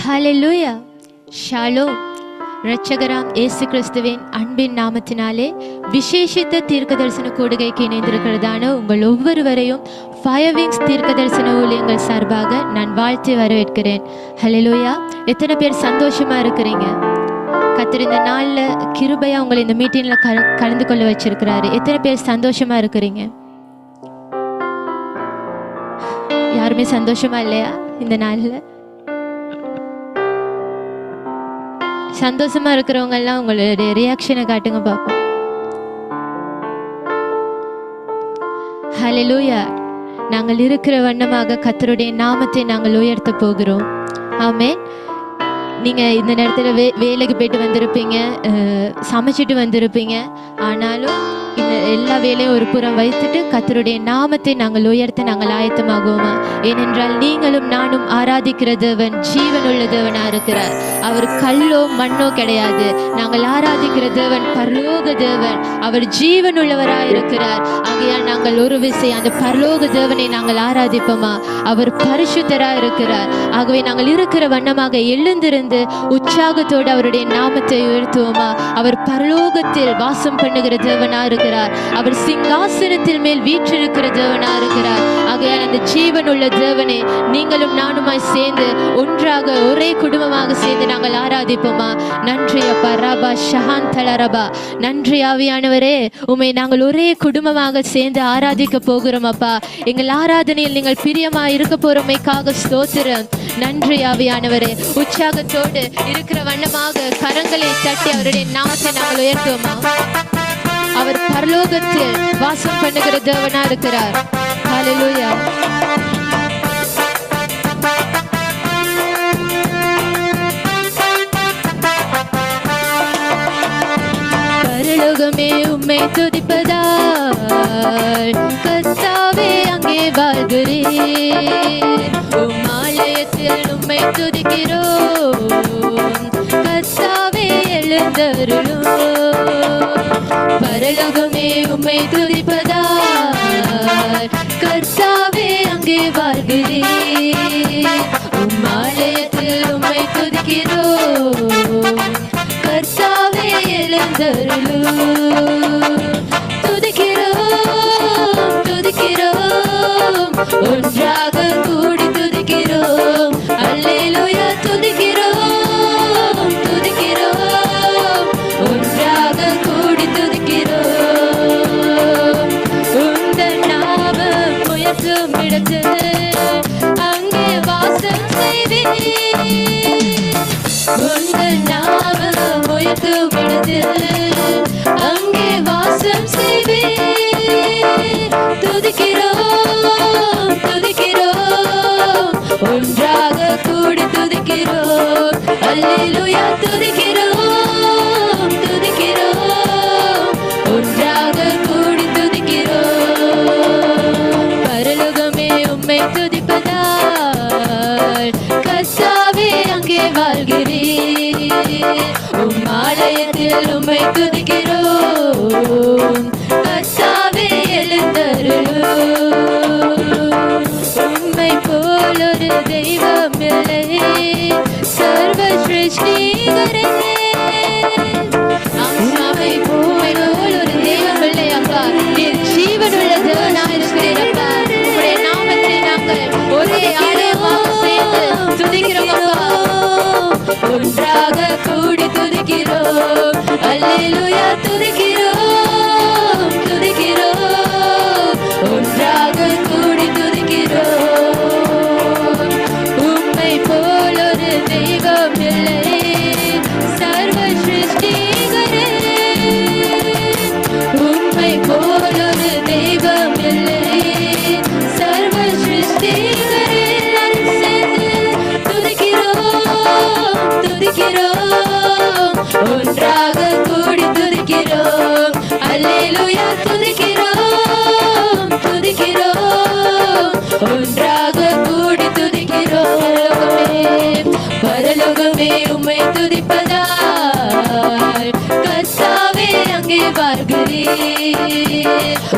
ஹல்லேலூயா. Shalom. இரட்சகராம் இயேசு கிறிஸ்துவின் அன்பின் நாமத்தினாலே விசேஷித்த தீர்க்க தரிசன கூடுகைக்கு இணைந்திருக்கிறதான உங்கள் ஒவ்வொருவரையும் ஃபயர் விங்ஸ் தீர்க்க தரிசன ஊழியங்கள் சார்பாக நான் வாழ்த்தி வரவேற்கிறேன். ஹல்லேலூயா. எத்தனை பேர் சந்தோஷமா இருக்கிறீங்க? கர்த்தர் இந்த நாளில் கிருபையா உங்களை இந்த மீட்டிங்ல கலந்து கொள்ள வச்சிருக்கிறாரு. எத்தனை பேர் சந்தோஷமா இருக்கிறீங்க? யாருமே சந்தோஷமா இல்லையா? இந்த நாளில் சந்தோஷமா இருக்கிறவங்க எல்லாம் உங்களுடைய ரியாக்ஷனை காட்டுங்க பாப்போம். ஹல்லேலூயா. நாங்கள் இருக்கிற வண்ணமாக கர்த்தருடைய நாமத்தை நாங்கள் உயர்த்த போகிறோம். ஆமென். நீங்க இந்த நேரத்துல வேலைக்கு போயிட்டு வந்திருப்பீங்க, சமைச்சிட்டு வந்திருப்பீங்க. ஆனாலும் இந்த எல்லா வேலையும் ஒரு புறம் வைத்துட்டு கர்த்தருடைய நாமத்தை நாங்கள் உயர்த்த நாங்கள் ஆயத்தமாகுவோமா? ஏனென்றால் நீங்களும் நானும் ஆராதிக்கிற தேவன் ஜீவன் உள்ள தேவனா இருக்கிறார். அவர் கல்லோ மண்ணோ கிடையாது. நாங்கள் ஆராதிக்கிற தேவன் பரலோக தேவன். அவர் ஜீவன் உள்ளவராய் இருக்கிறார். ஆகையால் நாங்கள் ஒரு விசை அந்த பரலோக தேவனை நாங்கள் ஆராதிப்போமா? அவர் பரிசுத்தராய் இருக்கிறார். ஆகவே நாங்கள் இருக்கிற வண்ணமாக எழுந்திருந்து உற்சாகத்தோடு அவருடைய நாமத்தை உயர்த்துவோமா? அவர் பரலோகத்தில் வாசம் பண்ணுகிற தேவனா இருக்கிறார். அவர் சிங்காசனத்தில் மேல் வீற்றிருக்கிற தேவனா இருக்கிறார். ஆகையால் அந்த ஜீவன் உள்ள தேவனை நீங்களும் நானுமாய் சேர்ந்து ஒன்றாக ஒரே குடும்பமாக சேர்ந்து நாங்கள் ஆராதிப்போமா? நன்றி அப்பா. ரபா ஷஹாந்தல ரபா. நன்றி ஆவியானவரே, உம்மை நாங்கள் ஒரே குடும்பமாக சேர்ந்து ஆராதிக்க போகிறோம் அப்பா. எங்கள் ஆராதனையில் நீங்கள் பிரியமா இருக்க போறோமைக்காக ஸ்தோத்திரம். நன்றி ஆவியானவரே. உற்சாகத்தோடு இருக்கிற வண்ணமாக கரங்களை தட்டி அவருடைய நாமத்தை நாங்கள் உயர்த்துவோமா? அவர் பரலோகத்தில் வாசம் பண்ணுகிற தேவனா இருக்கிறார். ஹல்லேலூயா. பரலோகமே உம்மை துதிப்பதால் கர்த்தாவே அங்கே வாழ்கிறேன். உம் ஆலயத்தில் உம்மை துதிக்கிறோம் கர்த்தாவே எழுந்தருளும். பரலோகமே உம்மை துதிப்பதால் கர்த்தாவே அங்கே வாழ்கிறேன். உம் ஆலயத்தில் உம்மை துதிக்கிறோம் கர்த்தாவே எழுந்தருளும். துதிக்கிறோம் துதிக்கிறோம் ஒன்றாக கூடி துதிக்கிறோம். அல்லேலூயா. துதிக்கிறோம் துதிக்கிறோம் ஒன்றாக கூடி துதிக்கிறோம். உந்தன் நாமம் உயர்த்தும் இடத்தில் அங்கே வாசம் செய்வேன். உந்தன் நாமம் உயர்த்தும் இடத்தில் அங்கே வாசம் செய்வேன். துதிக்கிறோம் துதிக்கிறோம் ஒன்றாக கூடி துதிக்கிறோம். அல்லேலூயா. துதிக்கிறோம் துதிக்கிறோம் ஒன்றாக கூடி துதிக்கிறோம். பரலோகமே உம்மை துதிப்பதால் கர்த்தாவே அங்கே வாழ்கிறேன். உம் ஆலயத்தில் உம்மை துதிக்கிறோம் கர்த்தாவே எழுந்தருளும். உம்மை போல் ஒரு தெய்வம் இல்லை சர்வ சிருஷ்டிகரே. அம்மாவை போல் ஒரு தெய்வம் இல்லை அப்பா. நீர் ஜீவன் உள்ள தேவனாய் இருக்கிறீரப்பா. உம்முடைய நாமத்தை நாங்கள் ஒரே ஆலயமாக சேர்ந்து துதிக்கிறோம் அப்பா. ஒன்றாக கூடி துதிக்கிறோம். அல்லேலூயா. துதிக்கிறோம் துதிக்கிறோம் ஒன்றாக கூடி துதிக்கிறோம். உம்மை போல் ஒரு தெய்வம் இல்லை சர்வ சிருஷ்டிகரே. உம்மை போல் ஒரு தெய்வம் இல்லை சர்வ சிருஷ்டிகரே. துதிக்கிறோம் துதிக்கிறோம் ஒன்றாக கூடி துதிக்கிறோம். அல்லேலூயா. துதிக்கிறோம் துதிக்கிறோம் ஒன்றாக கூடி துதிக்கிறோம். பரலோகமே உம்மை துதிப்பதால் கர்த்தாவே அங்கே வாழ்கிறேன்.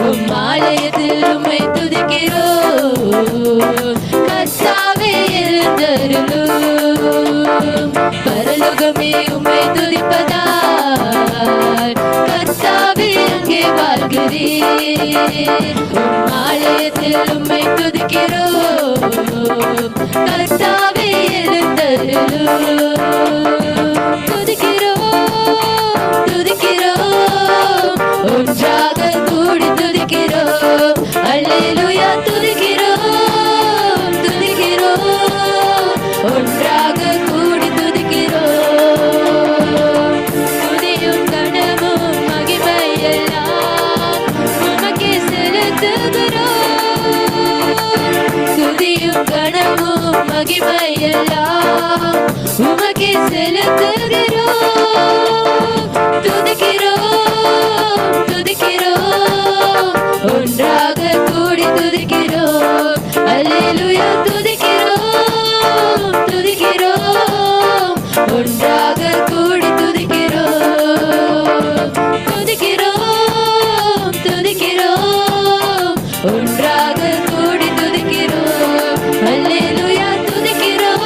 உம் ஆலயத்தில் உம்மை துதிக்கிறோம் கர்த்தாவே எழுந்தருளும். ஆலயத்தில் உம்மை துதிக்கிறோம் கர்த்தாவே எழுந்தருளும். துதிக்கிறோம் ஒன்றாக கூடி துதிக்கிறோம். அல்லேலூயா துதிக்கிறோம் ஒன்றாக கூடி துதிக்கிறோம். துதியும் கனமும் மகிமையெல்லாம் உமக்கே செலுத்துகிறோம். துதியும் கனமும் மகிமையெல்லாம் உமக்கே செலுத்துகிறோம். துதிக்கிறோம் ஒன்றாக கூடி துதிக்கிறோம். அல்லேலூயா துதிக்கிறோம் ஒன்றாக கூடி துதிக்கிறோம். துதிக்கிறோம் ஒன்றாக கூடி துதிக்கிறோம். அல்லேலூயா துதிக்கிறோம்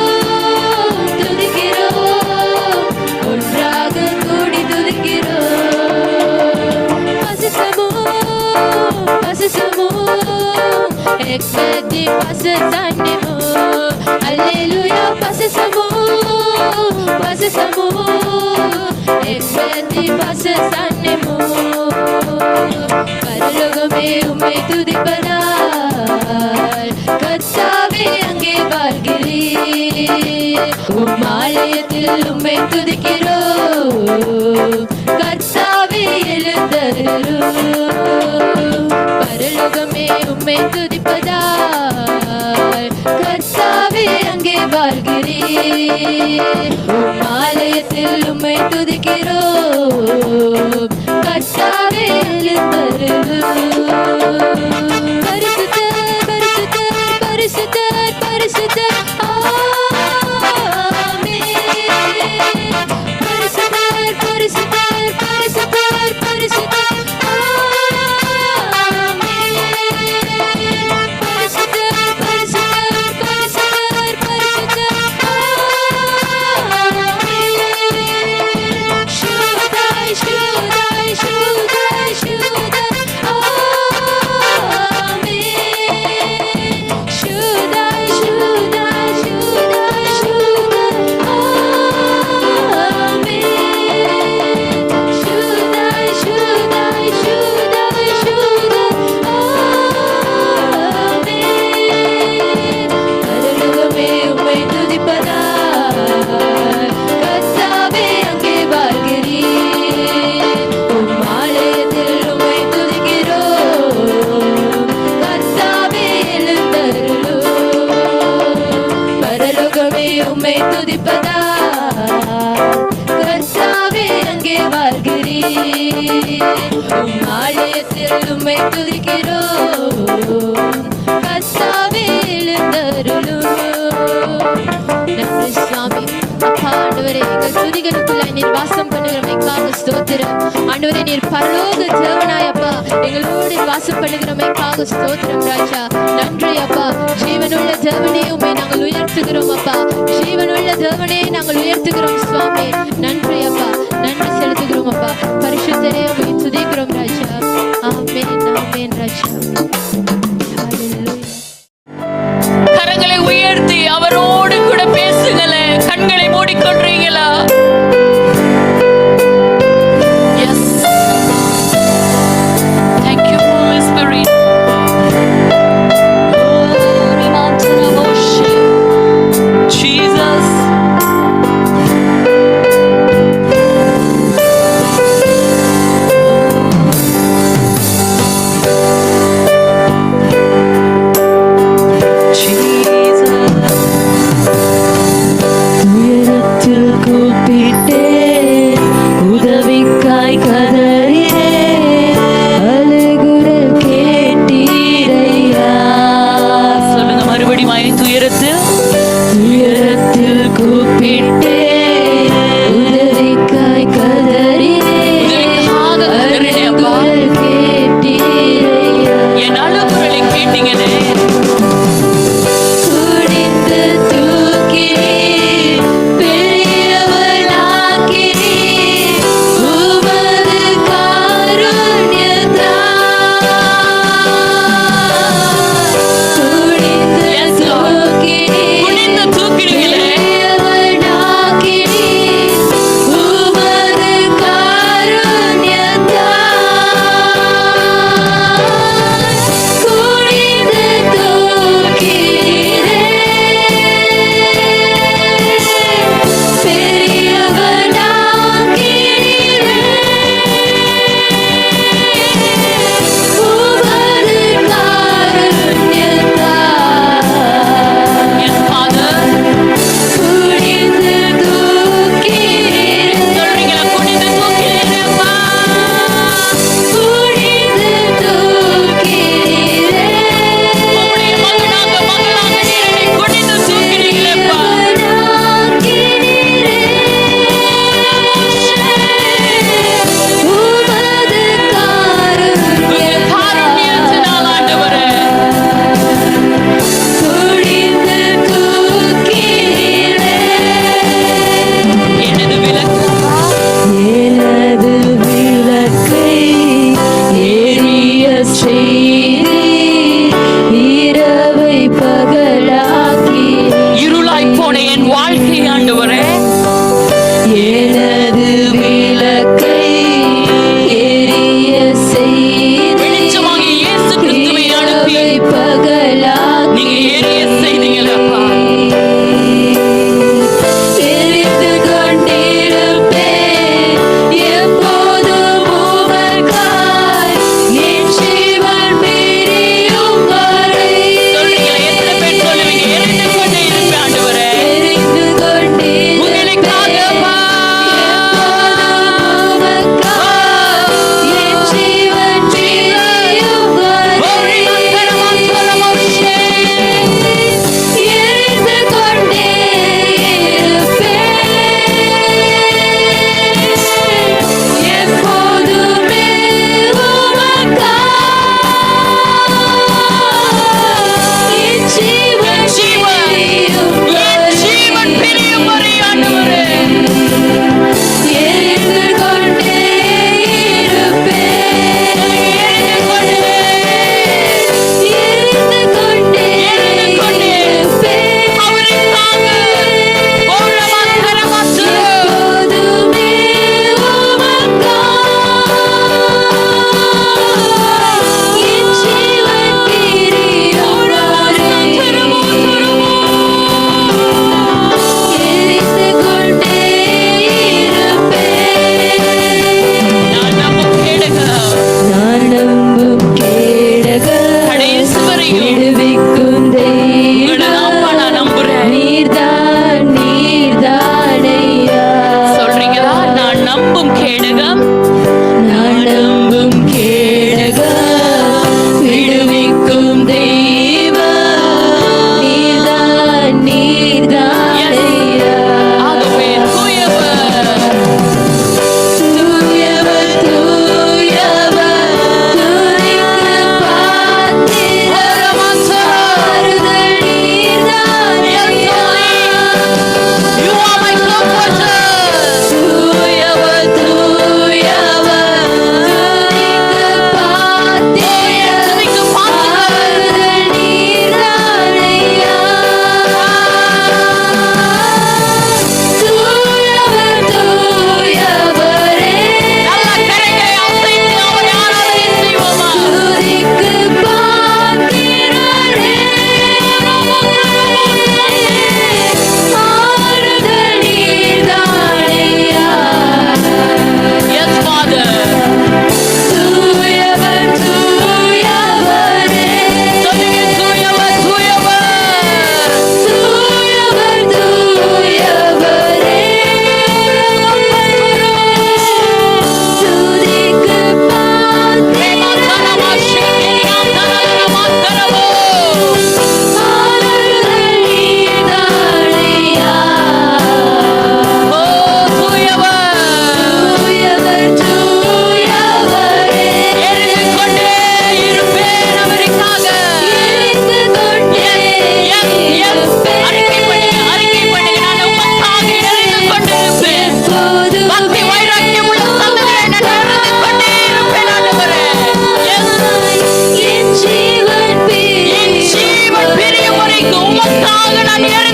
ஒன்றாக கூடி துதிக்கிறோம். Pasasamo ekmeti pasasanimo. Alleluia pasasamo ekmeti pasasanimo. பரலோகமே உம்மை துதிப்பதால் கர்த்தாவே அங்கே வாழ்கிறீர். உம் ஆலயத்தில் உம்மை துதிக்கிறோம் கர்த்தாவே எழுந்தருளும். பரலோகமே உம்மை துதிப்பதால் கர்த்தாவே அங்கே வாழ்கிறீர். உம் ஆலயத்தில் உம்மை துதிக்கிறோம் கர்த்தாவே எழுந்தருளும். பரிசுத்தர் பரிசுத்தர் பரிசுத்தர் பரிசுத்தர் பரிசுத்தர் பரிசுத்தர் பரிசுத்தர் பரிசுத்தர் உம்மை துதிப்பதால் கர்த்தாவே அங்கே வாழ்கிறீர். உம் ஆலயத்தில் உம்மை துதிக்கிறோம் கர்த்தாவே எழுந்தருளும். நன்றி சுவாமி. அப்பா ஆண்டவரே, எங்கள் துதிகளுக்குள்ள நீர் வாசம் பண்ணுகிறமைக்காக ஸ்தோத்திரம். ஆண்டவரே, நீர் பரலோக தேவனாய் அப்பா எங்களோடு வாசம் பண்ணுகிறமைக்காக ஸ்தோத்திரம் ராஜா. நன்றி அப்பா. ஜீவனுள்ள தேவனே உம்மை நாங்கள் உயர்த்துகிறோம் அப்பா. ஜீவனுள்ள தேவனே நாங்கள் உயர்த்துகிறோம் சுவாமி. நன்றி அப்பா. நன்றி செலுத்துகிறோம் அப்பா. பரிசுத்தரே உம்மை துதிக்கிறோம் ராஜா. ஆமென் ஆமென் ராஜா. கரங்களை உயர்த்தி அவரோடு கூட பேசுங்களே. கண்களை மூடிக்கொண்டீங்களா? Yes. Thank you, Holy Spirit. Oh,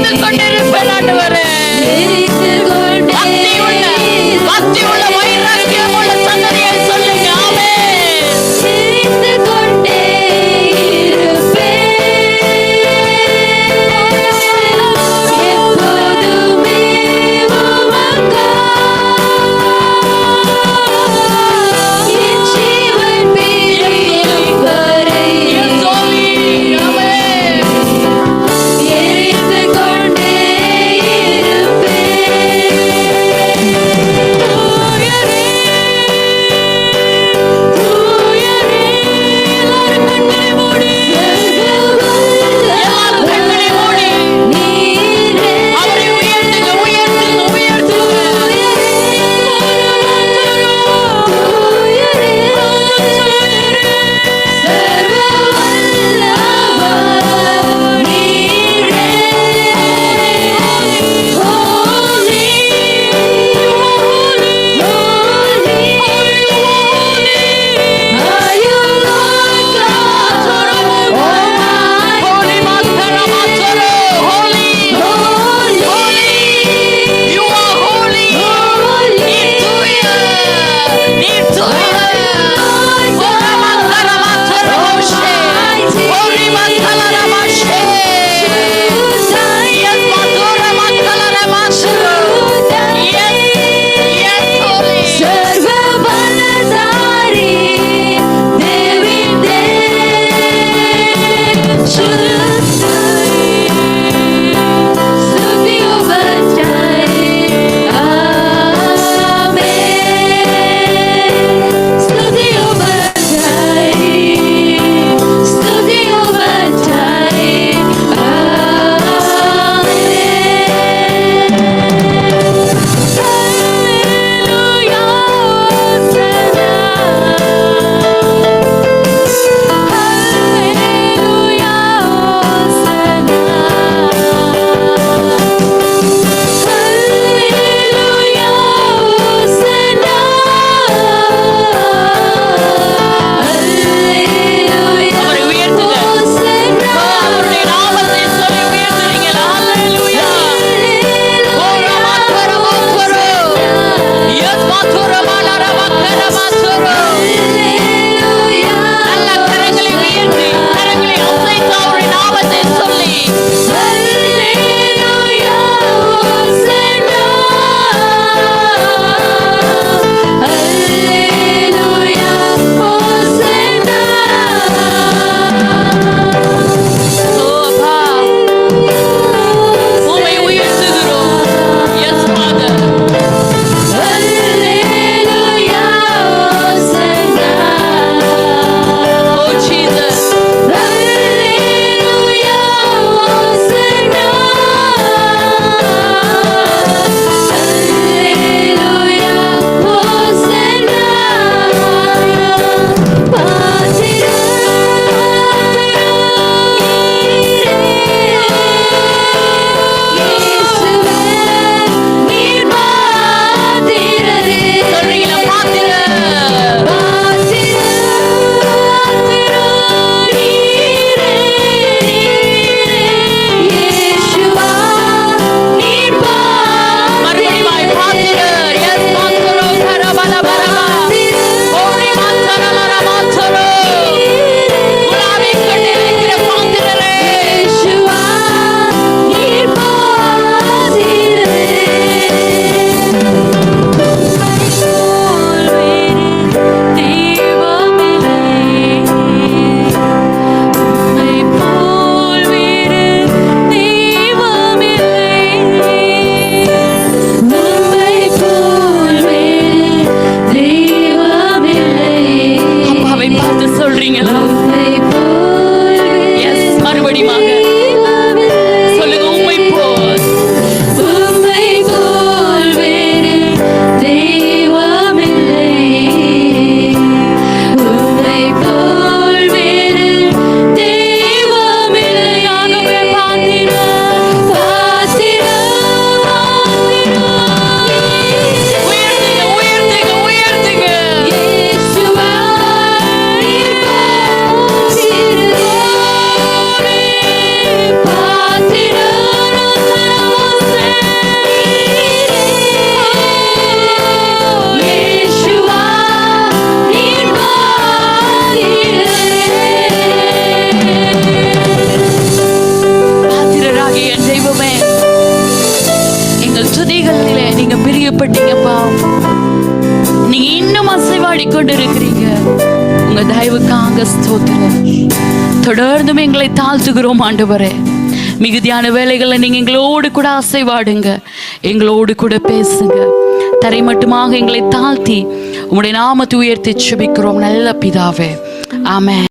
எரிந்து கொண்டிருப்பேன் ஆண்டவரே. பக்தி உள்ள வைராக்கியம் உள்ள சந்ததியை சொல்லுங்க. ஆமென். செய்யப்பட்டீங்கப்பா. நீங்க இன்னும் அசைவாடி கொண்டு இருக்கிறீங்க. உங்க தயவுக்காக ஸ்தோத்திரம். தொடர்ந்தும் எங்களை தாழ்த்துகிறோம் ஆண்டவரே. மிகுதியான வேலைகளை நீங்க எங்களோடு கூட அசைவாடுங்க, எங்களோடு கூட பேசுங்க. தரை மட்டுமாக எங்களை தாழ்த்தி உம்முடைய நாமத்தை உயர்த்தி ஜெபிக்கிறோம் நல்ல பிதாவே. ஆமென்.